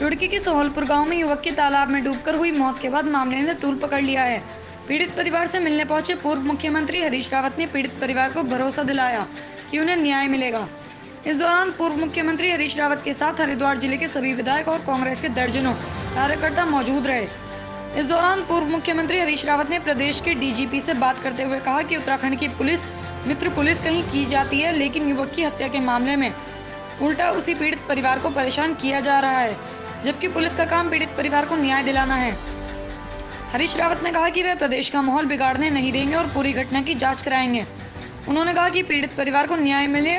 रुड़की के सोहलपुर गांव में युवक की तालाब में डूबकर हुई मौत के बाद मामले ने तूल पकड़ लिया है। पीड़ित परिवार से मिलने पहुंचे पूर्व मुख्यमंत्री हरीश रावत ने पीड़ित परिवार को भरोसा दिलाया कि उन्हें न्याय मिलेगा। इस दौरान पूर्व मुख्यमंत्री हरीश रावत के साथ हरिद्वार जिले के सभी विधायक और कांग्रेस के दर्जनों कार्यकर्ता मौजूद रहे। इस दौरान पूर्व मुख्यमंत्री हरीश रावत ने प्रदेश के डीजीपी से बात करते हुए कहा कि उत्तराखंड की पुलिस मित्र पुलिस कहीं की जाती है, लेकिन युवक की हत्या के मामले में उल्टा उसी पीड़ित परिवार को परेशान किया जा रहा है, जबकि पुलिस का काम पीड़ित परिवार को न्याय दिलाना है। हरीश रावत ने कहा कि वे प्रदेश का माहौल बिगाड़ने नहीं देंगे और पूरी घटना की जांच कराएंगे। उन्होंने कहा कि पीड़ित परिवार को न्याय मिले,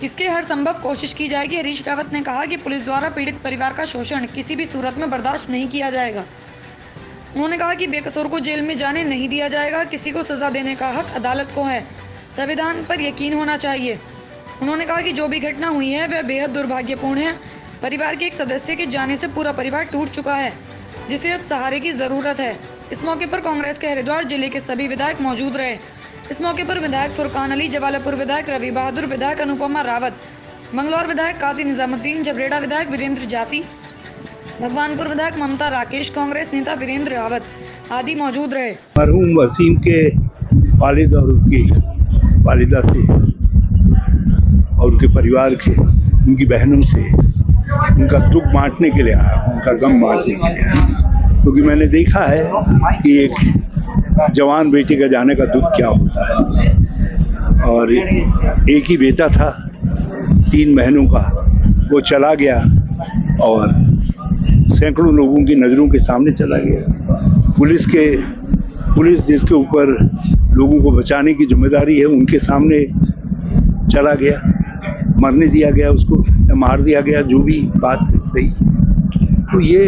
इसके हर संभव कोशिश की जाएगी। हरीश रावत ने कहा कि पुलिस द्वारा पीड़ित परिवार का शोषण किसी भी सूरत में बर्दाश्त नहीं किया जाएगा। उन्होंने कहा कि बेकसूर को जेल में जाने नहीं दिया जाएगा, किसी को सजा देने का हक अदालत को है, संविधान पर यकीन होना चाहिए। उन्होंने कहा कि जो भी घटना हुई है वह बेहद दुर्भाग्यपूर्ण है। परिवार के एक सदस्य के जाने से पूरा परिवार टूट चुका है, जिसे अब सहारे की जरूरत है। इस मौके पर कांग्रेस के हरिद्वार जिले के सभी विधायक मौजूद रहे। इस मौके पर विधायक फुरकान अली, जवालापुर विधायक रवि बहादुर, विधायक अनुपमा रावत, मंगलौर विधायक काजी निजामुद्दीन, जबरेड़ा विधायक वीरेंद्र जाती, भगवानपुर विधायक ममता राकेश, कांग्रेस नेता वीरेंद्र रावत आदि मौजूद रहे। मरहूम वसीम के वालिद और उनकी वालिदा से और उनके परिवार के उनकी बहनों से उनका दुख बांटने के लिए आया हूँ, उनका गम बांटने के लिए आया हूँ, क्योंकि मैंने देखा है कि एक जवान बेटे का जाने का दुख क्या होता है। और एक ही बेटा था 3 बहनों का, वो चला गया और सैकड़ों लोगों की नज़रों के सामने चला गया। पुलिस जिसके ऊपर लोगों को बचाने की जिम्मेदारी है, उनके सामने चला गया, मरने दिया गया उसको या मार दिया गया, जो भी बात सही। तो ये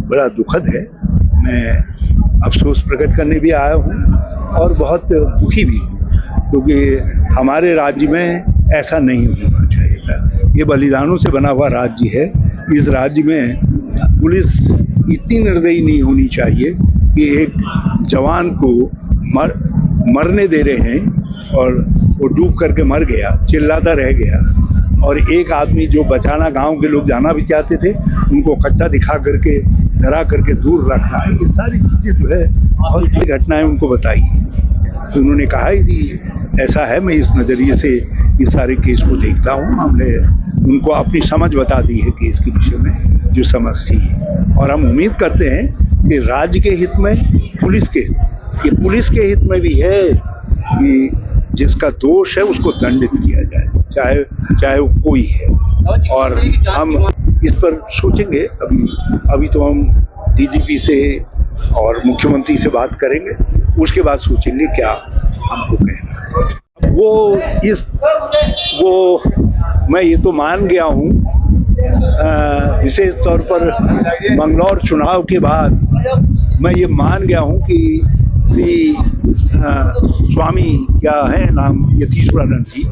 बड़ा दुखद है। मैं अफसोस प्रकट करने भी आया हूँ और बहुत दुखी भी हूँ, क्योंकि हमारे राज्य में ऐसा नहीं होना चाहिए था। ये बलिदानों से बना हुआ राज्य है। इस राज्य में पुलिस इतनी निर्दयी नहीं होनी चाहिए कि एक जवान को मरने दे रहे हैं और वो डूब करके मर गया, चिल्लाता रह गया, और एक आदमी जो बचाना, गांव के लोग जाना भी चाहते थे, उनको कट्टा दिखा करके डरा करके दूर रखना है। ये सारी चीज़ें जो है और बड़ी घटनाएं उनको बताई। तो उन्होंने कहा ही थी ऐसा है, मैं इस नज़रिए से इस सारे केस को देखता हूँ। हमने उनको अपनी समझ बता दी है केस के विषय में, जो समझ थी। और हम उम्मीद करते हैं कि राज्य के हित में, पुलिस के हित में भी है कि जिसका दोष है उसको दंडित किया जाए, चाहे वो कोई है। और हम इस पर सोचेंगे। अभी तो हम डीजीपी से और मुख्यमंत्री से बात करेंगे, उसके बाद सोचेंगे क्या हमको कहना। वो मैं ये तो मान गया हूँ, विशेष तौर पर मंगलौर चुनाव के बाद मैं ये मान गया हूँ कि श्री स्वामी क्या है नाम, यतीश्वरानंद जी,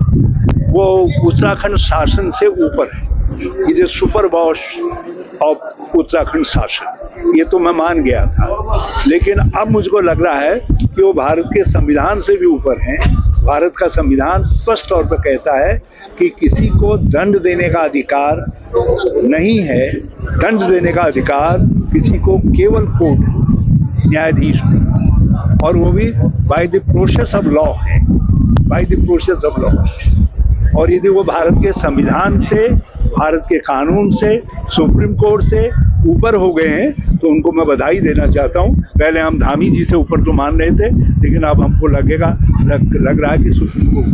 वो उत्तराखंड शासन से ऊपर है। ये जो सुपर बॉस ऑफ उत्तराखंड शासन, ये तो मैं मान गया था, लेकिन अब मुझको लग रहा है कि वो भारत के संविधान से भी ऊपर हैं। भारत का संविधान स्पष्ट तौर पर कहता है कि किसी को दंड देने का अधिकार नहीं है। दंड देने का अधिकार किसी को केवल कोर्ट, न्यायाधीश को, और वो भी by the process of law है, by the process of law. और यदि वो भारत के संविधान से, भारत के कानून से, सुप्रीम कोर्ट से ऊपर हो गए हैं, तो उनको मैं बधाई देना चाहता हूँ। पहले हम धामी जी से ऊपर तो मान रहे थे, लेकिन अब हमको लग रहा है कि सुप्रीम कोर्ट